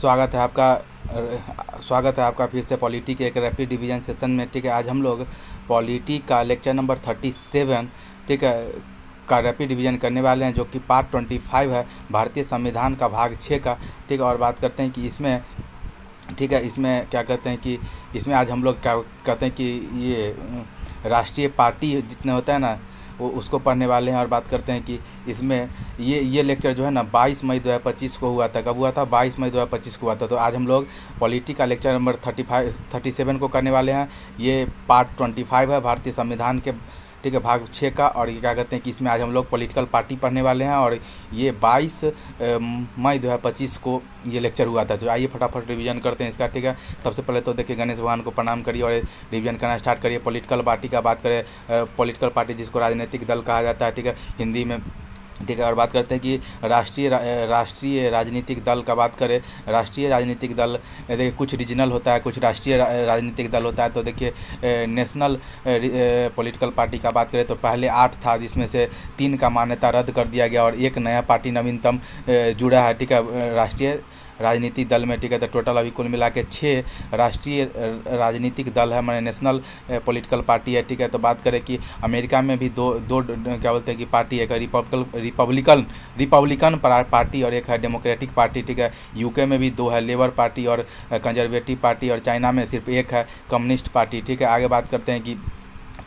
स्वागत है आपका स्वागत है आपका फिर से पॉलिटी के एक रैपिड डिवीजन सेशन में। ठीक है, आज हम लोग पॉलिटी का लेक्चर नंबर 37 ठीक है का रैपिड डिवीजन करने वाले हैं, जो कि पार्ट 25 है, भारतीय संविधान का भाग 6 का। ठीक है, और बात करते हैं कि इसमें ठीक है इसमें क्या कहते हैं कि इसमें आज हम लोग क्या कहते हैं कि ये राष्ट्रीय पार्टी जितने होता है ना वो उसको पढ़ने वाले हैं। और बात करते हैं कि इसमें ये लेक्चर जो है ना 22 मई 2025 को हुआ था। कब हुआ था? 22 मई 2025 को हुआ था। तो आज हम लोग पॉलिटी का लेक्चर नंबर 37 को करने वाले हैं। ये पार्ट 25 है भारतीय संविधान के, ठीक है, भाग 6 का। और ये क्या कहते हैं कि इसमें आज हम लोग पॉलिटिकल पार्टी पढ़ने वाले हैं और ये 22 मई 2025 को ये लेक्चर हुआ था। तो आइए फटाफट रिवीजन करते हैं इसका। ठीक है, सबसे पहले तो देखिए गणेश भगवान को प्रणाम करिए और रिवीजन करना स्टार्ट करिए। पॉलिटिकल पार्टी का बात करें, पॉलिटिकल पार्टी जिसको राजनीतिक दल कहा जाता है, ठीक है, हिंदी में। ठीक है, और बात करते हैं कि राष्ट्रीय राजनीतिक दल का बात करें। राष्ट्रीय राजनीतिक दल देखिए कुछ रीजनल होता है, कुछ राष्ट्रीय राजनीतिक दल होता है। तो देखिए नेशनल पॉलिटिकल पार्टी का बात करें तो पहले 8 था, जिसमें से 3 का मान्यता रद्द कर दिया गया और एक नया पार्टी नवीनतम जुड़ा है। ठीक है, राष्ट्रीय राजनीतिक दल में। ठीक है, तो टोटल अभी कुल मिला के 6 राष्ट्रीय राजनीतिक दल है, मैंने नेशनल पॉलिटिकल पार्टी है। ठीक है, तो बात करें कि अमेरिका में भी दो क्या बोलते हैं कि पार्टी है, रिपब्लिकन पार्टी और एक है डेमोक्रेटिक पार्टी। ठीक है, यूके में भी 2 है, लेबर पार्टी और कंजर्वेटिव पार्टी। और चाइना में सिर्फ एक है, कम्युनिस्ट पार्टी। ठीक है, आगे बात करते हैं कि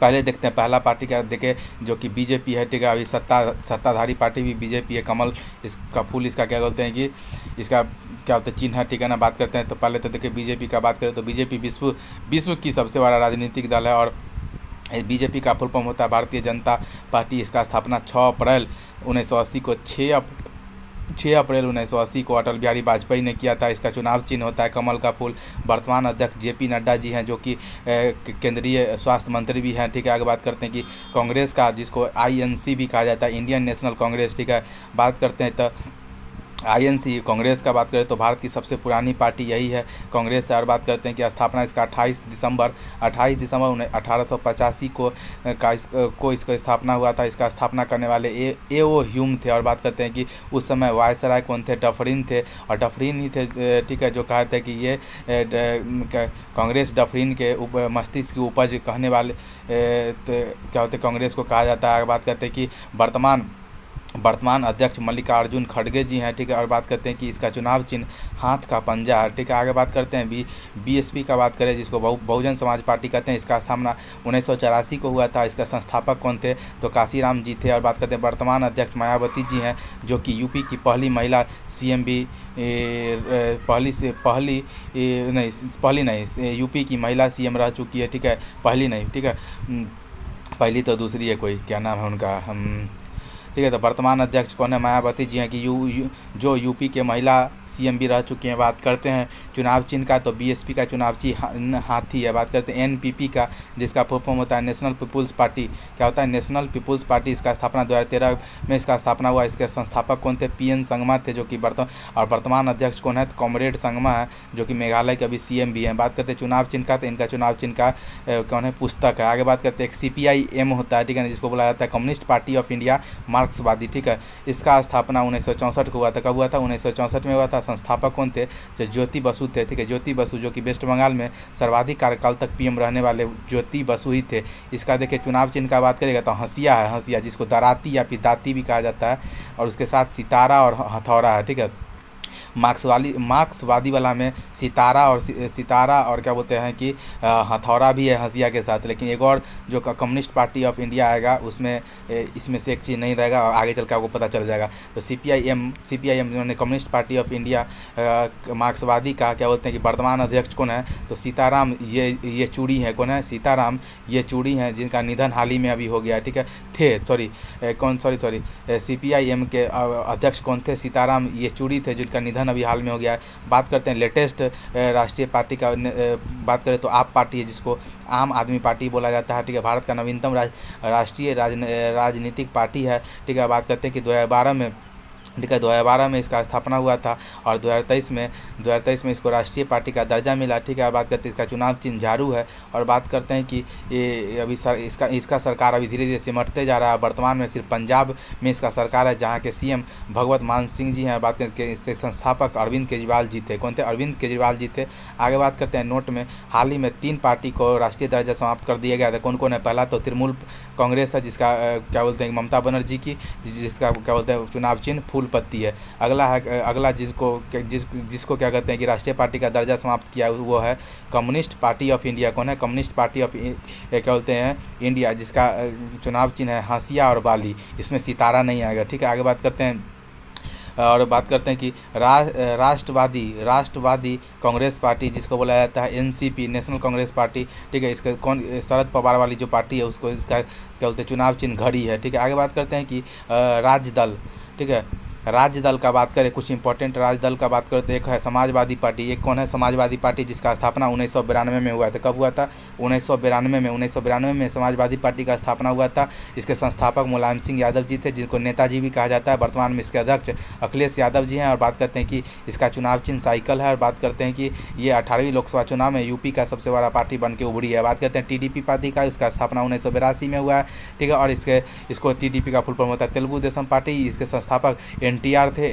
पहले देखते हैं पहला पार्टी का देखें जो कि बीजेपी है। ठीक है, अभी सत्ताधारी पार्टी भी बीजेपी है। कमल इसका फूल इसका क्या बोलते हैं कि इसका क्या होता है चिन्ह है। ठीक है ना, बात करते हैं तो पहले तो देखिए बीजेपी का बात करें तो बीजेपी विश्व की सबसे बड़ा राजनीतिक दल है। और बीजेपी का फुल फॉर्म होता है भारतीय जनता पार्टी। इसका स्थापना 6 अप्रैल 1980 को 6 अप्रैल 1980 को अटल बिहारी वाजपेयी ने किया था। इसका चुनाव चिन्ह होता है कमल का फूल। वर्तमान अध्यक्ष जेपी नड्डा जी हैं, जो कि केंद्रीय स्वास्थ्य मंत्री भी हैं। ठीक है, आगे बात करते हैं कि कांग्रेस का, जिसको आईएनसी भी कहा जाता है, इंडियन नेशनल कांग्रेस। ठीक है, बात करते हैं तो आईएनसी कांग्रेस का बात करें तो भारत की सबसे पुरानी पार्टी यही है, कांग्रेस है। और बात करते हैं कि स्थापना इसका 28 दिसंबर 1885 को इसका स्थापना हुआ था। इसका स्थापना करने वाले ए.ओ. ह्यूम थे। और बात करते हैं कि उस समय वायसराय कौन थे? डफरिन थे। और डफरिन ही थे, ठीक है, जो कहा था कि ये कांग्रेस डफरिन के मस्तिष्क की उपज कहने वाले क्या होते कांग्रेस को कहा जाता है। बात करते हैं कि वर्तमान अध्यक्ष मल्लिकार्जुन खड़गे जी हैं। ठीक है, और बात करते हैं कि इसका चुनाव चिन्ह हाथ का पंजा है। ठीक है, आगे बात करते हैं बीएसपी का बात करें, जिसको बहुजन समाज पार्टी कहते हैं। इसका स्थापना 1984 को हुआ था। इसका संस्थापक कौन थे? तो काशीराम जी थे। और बात करते हैं वर्तमान अध्यक्ष मायावती जी हैं, जो कि यूपी की पहली महिला सीएम भी पहली नहीं यूपी की महिला सीएम रह चुकी है। ठीक है, पहली नहीं, ठीक है, पहली तो दूसरी है, कोई क्या नाम है उनका ठीक है, तो वर्तमान अध्यक्ष कौन है? मायावती जी हैं, कि जो यूपी के महिला सीएम भी रह चुके हैं। बात करते हैं चुनाव चिन्ह का, तो बीएसपी का चुनाव चिन्ह हाथी है। बात करते हैं एनपीपी का, जिसका फुल फॉर्म होता है नेशनल पीपुल्स पार्टी। क्या होता है? National People's Party. इसका स्थापना 2013 में इसका स्थापना हुआ। इसके संस्थापक कौन थे? पीएन संगमा थे, जो कि वर्तमान अध्यक्ष कौन है? तो कॉमरेड संगमा है, जो कि मेघालय के अभी सीएम भी हैं। बात करते हैं चुनाव चिन्ह का, तो इनका चुनाव चिन्ह का कौन है? पुस्तक है। आगे बात करते हैं एक CPIM होता है, ठीक है, जिसको बोला जाता है कम्युनिस्ट पार्टी ऑफ इंडिया, मार्क्सवादी। ठीक है, इसका स्थापना 1964 को हुआ था। कब हुआ था? 1964 में हुआ था। संस्थापक कौन थे? जो ज्योति बसु थे। ठीक है, ज्योति बसु, जो कि वेस्ट बंगाल में सर्वाधिक कार्यकाल तक पीएम रहने वाले ज्योति बसु ही थे। इसका देखिए चुनाव चिन्ह का बात करेगा तो हंसिया है, हंसिया, जिसको दराती या फिर दाती भी कहा जाता है। और उसके साथ सितारा और हथौड़ा है। ठीक है, मार्क्सवादी वाला में सितारा और क्या बोलते हैं कि हथौड़ा भी है हंसिया के साथ। लेकिन एक और जो कम्युनिस्ट पार्टी ऑफ इंडिया आएगा उसमें इसमें से एक चीज़ नहीं रहेगा, और आगे चल के आपको पता चल जाएगा। तो CPIM जिन्होंने कम्युनिस्ट पार्टी ऑफ इंडिया मार्क्सवादी का क्या बोलते हैं कि वर्तमान अध्यक्ष कौन है? तो सीताराम येचुरी है। कौन है? सीताराम येचुरी हैं, जिनका निधन हाल ही में अभी हो गया। ठीक है, CPIM के अध्यक्ष कौन थे? सीताराम येचुरी थे, जिनका निधन अभी हाल में हो गया है। बात करते हैं लेटेस्ट राष्ट्रीय पार्टी का, बात करें तो आप पार्टी है, जिसको आम आदमी पार्टी बोला जाता है। ठीक है, भारत का नवीनतम राष्ट्रीय राजनीतिक पार्टी है। ठीक है, बात करते हैं कि 2012 में ठीक है। 2012 में इसका स्थापना हुआ था और 2023 में इसको राष्ट्रीय पार्टी का दर्जा मिला। ठीक है। बात करते हैं इसका चुनाव चिन्ह झाड़ू है और बात करते हैं कि ये अभी इसका सरकार अभी धीरे धीरे सिमटते जा रहा है। वर्तमान में सिर्फ पंजाब में इसका सरकार है, जहाँ के सीएम भगवत मान सिंह जी हैं। बात करते हैं इसके संस्थापक अरविंद केजरीवाल जी थे। कौन थे? अरविंद केजरीवाल जी थे। आगे बात करते हैं नोट में हाल ही में 3 पार्टी को राष्ट्रीय दर्जा समाप्त कर दिया गया था। कौन कौन है? पहला तो तृणमूल कांग्रेस है, जिसका क्या बोलते हैं ममता बनर्जी की, जिसका क्या बोलते हैं चुनाव चिन्ह फूल पत्ती है। अगला जिसको क्या कहते हैं कि राष्ट्रीय पार्टी का दर्जा समाप्त किया, वो है कम्युनिस्ट पार्टी ऑफ इंडिया। कौन है? कम्युनिस्ट पार्टी ऑफ क्या बोलते हैं इंडिया, जिसका चुनाव चिन्ह है हंसिया और बाली। इसमें सितारा नहीं आएगा। ठीक है। आगे बात करते हैं और बात करते हैं कि राष्ट्रवादी कांग्रेस पार्टी, जिसको बोला जाता है एनसीपी, नेशनल कांग्रेस पार्टी। ठीक है। इसका कौन? शरद पवार वाली जो पार्टी है उसको इसका क्या बोलते हैं चुनाव चिन्ह घड़ी है। ठीक है। आगे बात करते हैं कि राजदल। ठीक है। राज्य दल का बात करें, कुछ इंपॉर्टेंट राज्य दल का बात करें तो एक है समाजवादी पार्टी। एक कौन है? समाजवादी पार्टी, जिसका स्थापना 1992 में हुआ था। कब हुआ था? 1992 में समाजवादी पार्टी का स्थापना हुआ था। इसके संस्थापक मुलायम सिंह यादव जी थे, जिनको नेताजी भी कहा जाता है। वर्तमान में इसके अध्यक्ष अखिलेश यादव जी हैं। और बात करते हैं कि इसका चुनाव चिन्ह साइकिल है। और बात करते हैं कि ये 18वीं लोकसभा चुनाव में यूपी का सबसे बड़ा पार्टी बन के उभरी है। बात करते हैं टीडीपी पार्टी का, इसका स्थापना 1982 में हुआ है। ठीक है। और इसको टीडीपी का फुल फॉर्म होता है तेलुगु देशम पार्टी। इसके संस्थापक एनटीआर थे,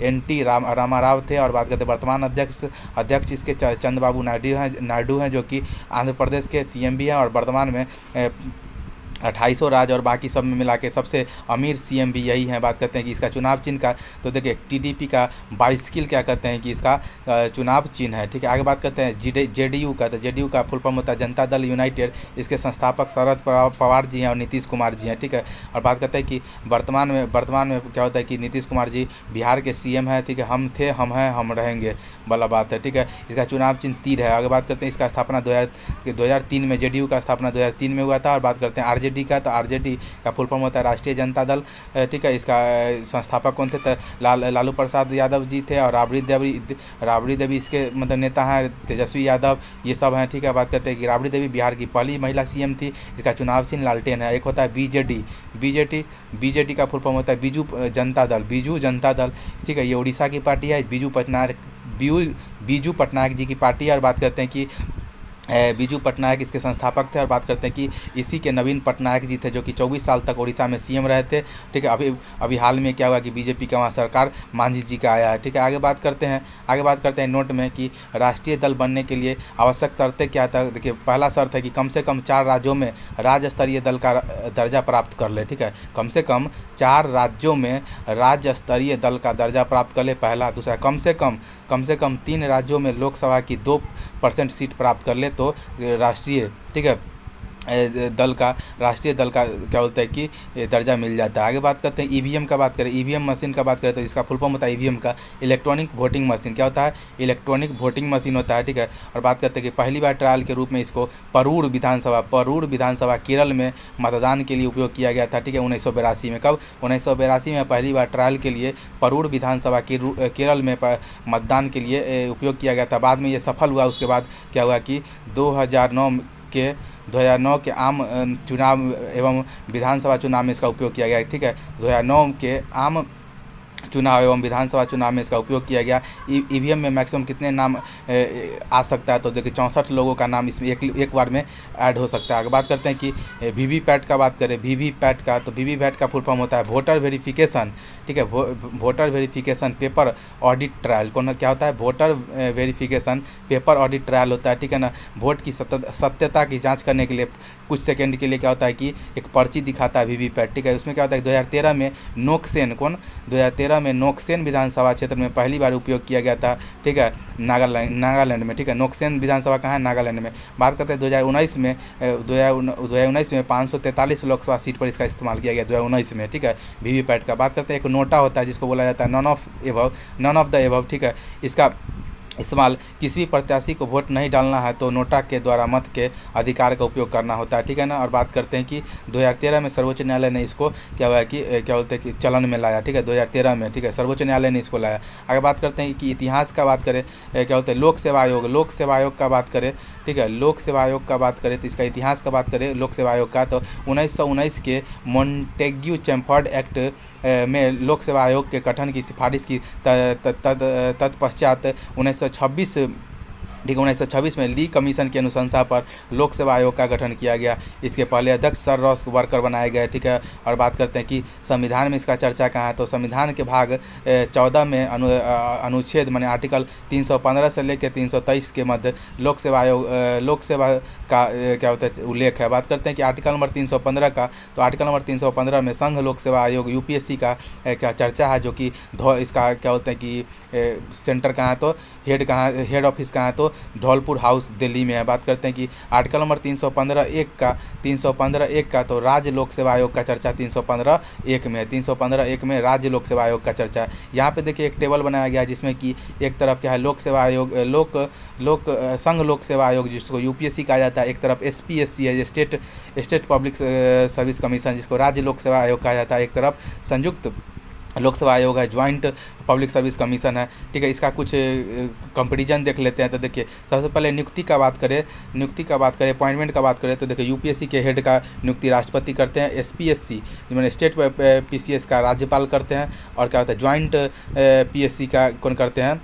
एनटी रामाराव थे। और बात करते हैं वर्तमान अध्यक्ष इसके चंद्रबाबू नायडू हैं, जो कि आंध्र प्रदेश के सीएम भी हैं और वर्तमान में 2800 राज्य और बाकी सब में मिला के सबसे अमीर सीएम भी यही हैं। बात करते हैं कि इसका चुनाव चिन्ह का, तो देखिए टीडीपी का बाइसिकल क्या कहते हैं कि इसका चुनाव चिन्ह है। ठीक है। आगे बात करते हैं जेडीयू का, तो जेडीयू का फुल फॉर्म होता है जनता दल यूनाइटेड। इसके संस्थापक शरद पवार जी हैं और नीतीश कुमार जी हैं। ठीक है। और बात करते हैं कि वर्तमान में क्या होता है कि नीतीश कुमार जी बिहार के सीएम हैं। ठीक है। हम थे, हम हैं, हम रहेंगे वाला बात है। ठीक है। इसका चुनाव चिन्ह तीर है। आगे बात करते हैं इसका स्थापना 2003 में, जेडीयू का स्थापना 2003 में हुआ था। और बात करते हैं आरजेडी का, तो आरजेडी का फुल फॉर्म होता है राष्ट्रीय जनता दल। ठीक है। इसका संस्थापक कौन थे? तो लालू प्रसाद यादव जी थे और राबड़ी देवी इसके मतलब नेता हैं, तेजस्वी यादव, ये सब हैं। ठीक है। बात करते हैं कि राबड़ी देवी बिहार की पहली महिला सीएम थी। इसका चुनाव चिन्ह लालटेन है। एक होता है बीजेडी का फुल फॉर्म होता है बिजू जनता दल। ठीक है। ये उड़ीसा की पार्टी है, बिजू पटनायक जी की पार्टी है। और बात करते हैं कि बीजू पटनायक इसके संस्थापक थे। और बात करते हैं कि इसी के नवीन पटनायक जी थे, जो कि 24 साल तक उड़ीसा में सीएम रहे थे। ठीक है। अभी हाल में क्या हुआ कि बीजेपी का वहाँ सरकार मांझी जी का आया है। ठीक है। आगे बात करते हैं नोट में कि राष्ट्रीय दल बनने के लिए आवश्यक शर्तें क्या था। देखिए, पहला शर्त है कि कम से कम 4 राज्यों में राज्य स्तरीय दल का दर्जा प्राप्त कर ले। ठीक है। कम से कम 4 राज्यों में राज्य स्तरीय दल का दर्जा प्राप्त कर ले, पहला। दूसरा, कम से कम 3 राज्यों में लोकसभा की 2% सीट प्राप्त कर ले तो राष्ट्रीय, ठीक है, राष्ट्रीय दल का क्या बोलते हैं कि दर्जा मिल जाता है। आगे बात करते हैं ईवीएम का बात करें, ईवीएम मशीन का बात करें तो इसका फुल फॉर्म होता है ईवीएम का इलेक्ट्रॉनिक वोटिंग मशीन। क्या होता है? इलेक्ट्रॉनिक वोटिंग मशीन होता है। ठीक है। और बात करते हैं कि पहली बार ट्रायल के रूप में इसको परूर विधानसभा केरल में मतदान के लिए उपयोग किया गया था। ठीक है। 1982 में। कब? 1982 में पहली बार ट्रायल के लिए परूर विधानसभा केरल में मतदान के लिए उपयोग किया गया था। बाद में ये सफल हुआ। उसके बाद क्या हुआ कि 2009 के आम चुनाव एवं विधानसभा चुनाव में इसका उपयोग किया गया। ठीक है। 2009 के आम चुनाव एवं विधानसभा चुनाव में इसका उपयोग किया गया। ईवीएम में मैक्सिमम कितने नाम आ सकता है? तो देखिए 64 लोगों का नाम इसमें एक बार में ऐड हो सकता है। आगे बात करते हैं कि वीवीपैट का बात करें, वीवीपैट का, तो वीवीपैट का फुल फॉर्म होता है वोटर वेरिफिकेशन। ठीक है। Voter verification paper audit trial. कौन क्या होता है? Voter verification paper audit trial होता है। ठीक है ना। वोट की सत्यता की जाँच करने के लिए कुछ सेकेंड के लिए क्या होता है कि एक पर्ची दिखाता है वीवीपैट। ठीक है। उसमें क्या होता है 2013 में नोक्सेन विधानसभा क्षेत्र में पहली बार उपयोग किया गया था। ठीक है। नागालैंड में। ठीक है। नोक्सेन विधानसभा कहाँ है? नागालैंड में। बात करते हैं 2019 में 543 लोकसभा सीट पर इसका इस्तेमाल किया गया 2019 में। ठीक है। वीवीपैट का बात करते हैं, एक नोटा होता है जिसको बोला जाता है नॉन ऑफ द एबव। ठीक है। इसका इस्तेमाल किसी भी प्रत्याशी को वोट नहीं डालना है तो नोटा के द्वारा मत के अधिकार का उपयोग करना होता है। ठीक है ना। और बात करते हैं कि 2013 में सर्वोच्च न्यायालय ने इसको क्या हुआ कि क्या बोलते हैं कि चलन में लाया। ठीक है। 2013 में। ठीक है। सर्वोच्च न्यायालय ने इसको लाया। आगे बात करते हैं कि इतिहास का बात करें, क्या बोलते हैं लोक सेवा आयोग का बात करें। ठीक है। लोक सेवा आयोग का बात करें तो इसका इतिहास का बात करें लोक सेवा आयोग का, तो 1919 के मॉन्टेग्यू चैम्फर्ड एक्ट में लोक सेवा आयोग के गठन की सिफारिश की। तत्पश्चात 1926 ठीक 1926 में ली कमीशन की अनुशंसा पर लोक सेवा आयोग का गठन किया गया। इसके पहले अध्यक्ष सर रॉस वर्कर बनाए गए। ठीक है, और बात करते हैं कि संविधान में इसका चर्चा कहाँ है, तो संविधान के भाग 14 में अनुच्छेद माने आर्टिकल 315 से लेकर 323 के मध्य लोक सेवा आयोग लोक सेवा का क्या होता है उल्लेख है। बात करते हैं कि आर्टिकल नंबर 315 का, तो आर्टिकल नंबर 315 में संघ लोक सेवा आयोग यूपीएससी का क्या चर्चा है, जो कि इसका क्या होता है कि सेंटर कहाँ है, तो हेड ऑफिस कहाँ है, तो धौलपुर हाउस दिल्ली में है। बात करते हैं कि आर्टिकल नंबर 315(1) का तो राज्य लोक सेवा आयोग का चर्चा 315(1) में है। 315(1) में राज्य लोक सेवा आयोग का चर्चा है। यहाँ पे देखिए एक टेबल बनाया गया है जिसमें कि एक तरफ क्या है लोक सेवा आयोग संघ लोक सेवा आयोग जिसको यूपीएससी कहा जाता है, एक तरफ एसपीएससी है स्टेट पब्लिक सर्विस कमीशन जिसको राज्य लोक सेवा आयोग कहा जाता है, एक तरफ संयुक्त लोक सेवा आयोग है ज्वाइंट पब्लिक सर्विस कमीशन है। ठीक है, इसका कुछ कंपेरिजन देख लेते हैं। तो देखिए सबसे पहले नियुक्ति का बात करें अपॉइंटमेंट का बात करें तो देखिए यूपीएससी के हेड का नियुक्ति राष्ट्रपति करते हैं, एसपीएससी मैंने स्टेट पीसीएस का राज्यपाल करते हैं, और क्या होता है ज्वाइंट पीएससी का कौन करते हैं,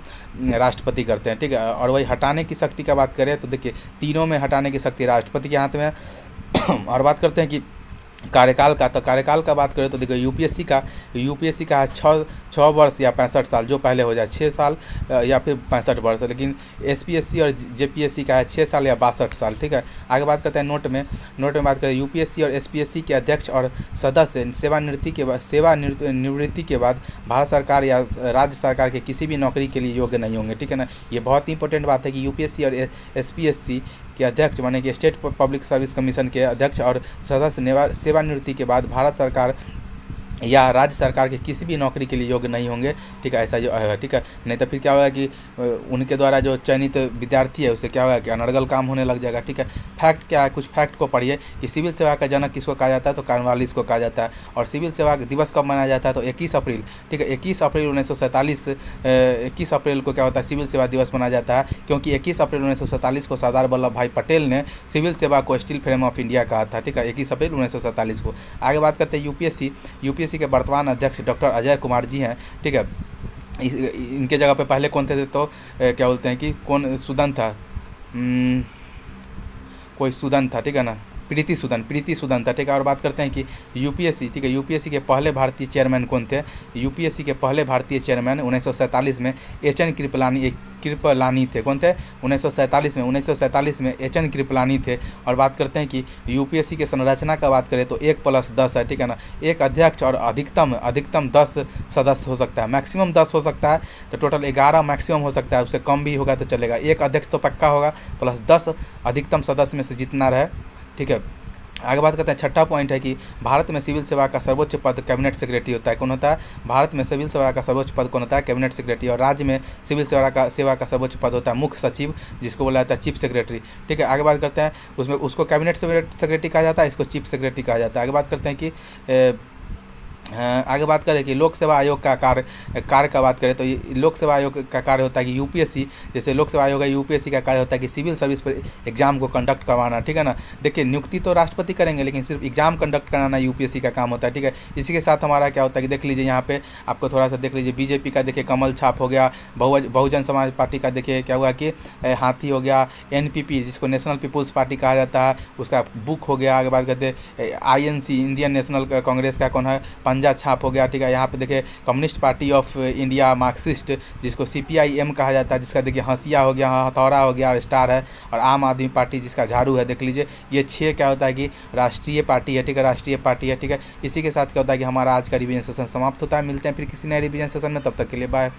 राष्ट्रपति करते हैं। ठीक है, और वही हटाने की शक्ति का बात करें तो देखिए तीनों में हटाने की शक्ति राष्ट्रपति के हाथ में है। और बात करते हैं कि कार्यकाल का, तो कार्यकाल का बात करें तो देखो यूपीएससी का है 6 वर्ष या 65 साल, जो पहले हो जाए 6 साल या फिर 65 वर्ष, लेकिन एसपीएससी और जेपीएससी का है 6 साल या 62 साल। ठीक है, आगे बात करते हैं नोट में बात करें यूपीएससी और एसपीएससी के अध्यक्ष और सदस्य सेवानिवृत्ति के बाद भारत सरकार या राज्य सरकार के किसी भी नौकरी के लिए योग्य नहीं होंगे। ठीक है ना, ये बहुत इंपॉर्टेंट बात है कि यूपीएससी और एसपीएससी के अध्यक्ष माने कि स्टेट पब्लिक सर्विस कमीशन के अध्यक्ष और सदस्य सेवानिवृत्ति के बाद भारत सरकार या राज्य सरकार के किसी भी नौकरी के लिए योग्य नहीं होंगे। ठीक है, ऐसा जो है। ठीक है, नहीं तो फिर क्या होगा कि उनके द्वारा जो चयनित विद्यार्थी है उसे क्या होगा कि अनर्गल काम होने लग जाएगा। ठीक है, फैक्ट क्या है, कुछ फैक्ट को पढ़िए कि सिविल सेवा का जनक किसको कहा जाता है, तो कॉर्नवालिस को कहा जाता है। और सिविल सेवा दिवस कब मनाया जाता है, तो 21 अप्रैल। ठीक है, 21 अप्रैल 1947 21 अप्रैल को क्या होता है सिविल सेवा दिवस मनाया जाता है, क्योंकि 21 अप्रैल 1947 को सरदार वल्लभ भाई पटेल ने सिविल सेवा को स्टील फ्रेम ऑफ इंडिया कहा था। ठीक है, 21 अप्रैल 1947 को। आगे बात करते हैं यूपीएससी के वर्तमान अध्यक्ष डॉक्टर अजय कुमार जी हैं। ठीक है, इनके जगह पे पहले कौन थे, तो क्या बोलते हैं कि कौन सुदन था, कोई सुदन था। ठीक है ना, प्रीति सुदन था। ठीक है, और बात करते हैं कि यूपीएससी, ठीक है, यूपीएससी के पहले भारतीय चेयरमैन कौन थे, यूपीएससी के पहले भारतीय चेयरमैन 1947 में एच.एन. कृपलानी थे। कौन थे, 1947 में एच.एन. कृपलानी थे। और बात करते हैं कि यूपीएससी के संरचना का बात करें तो 1+10 है। ठीक है ना, एक अध्यक्ष और अधिकतम 10 सदस्य हो सकता है, मैक्सिमम 10 हो सकता है, तो टोटल 11 मैक्सिमम हो सकता है, उससे कम भी होगा तो चलेगा। एक अध्यक्ष तो पक्का होगा, प्लस 10 अधिकतम सदस्य में से जितना रहे। ठीक है, आगे बात करते हैं, छठा पॉइंट है कि भारत में सिविल सेवा का सर्वोच्च पद कैबिनेट सेक्रेटरी होता है। कौन होता है, भारत में सिविल सेवा का सर्वोच्च पद कौन होता है, कैबिनेट सेक्रेटरी। और राज्य में सिविल सेवा का सर्वोच्च पद होता है मुख्य सचिव, जिसको बोला जाता है चीफ सेक्रेटरी। ठीक है, आगे बात करते हैं उसमें उसको कैबिनेट सेक्रेटरी कहा जाता है, इसको चीफ सेक्रेटरी कहा जाता है। आगे बात करते हैं कि आगे बात करें कि लोक सेवा आयोग का कार्य का बात करें तो ये लोक सेवा आयोग का कार्य होता है कि यूपीएससी, जैसे लोक सेवा आयोग है, यूपीएससी का कार्य होता है कि सिविल सर्विस पर एग्जाम को कंडक्ट करवाना। ठीक है ना, देखिए नियुक्ति तो राष्ट्रपति करेंगे, लेकिन सिर्फ एग्जाम कंडक्ट कराना यूपीएससी का काम होता है। ठीक है, इसी के साथ हमारा क्या होता है कि देख लीजिए यहाँ पे आपको थोड़ा सा देख लीजिए, बीजेपी का देखिए कमल छाप हो गया, बहुजन समाज पार्टी का देखिए क्या हुआ कि हाथी हो गया, एनपीपी जिसको नेशनल पीपुल्स पार्टी कहा जाता है उसका बुक हो गया। आगे बात करते हैं आईएनसी इंडियन नेशनल कांग्रेस का कौन है, पंजा छाप हो गया। ठीक है, यहाँ पे देखिए communist party of India Marxist जिसको सीपीआईएम कहा जाता है, जिसका देखिए हंसिया हो गया, हथौड़ा हो गया और स्टार है। और आम आदमी पार्टी जिसका झाड़ू है, देख लीजिए ये 6 क्या होता है कि राष्ट्रीय पार्टी है। ठीक है, राष्ट्रीय पार्टी है। ठीक है, इसी के साथ क्या होता है कि हमारा आज का रिवीजन सेशन समाप्त होता है। मिलते हैं फिर किसी नए रिवीजन सेशन में, तब तक के लिए बाय।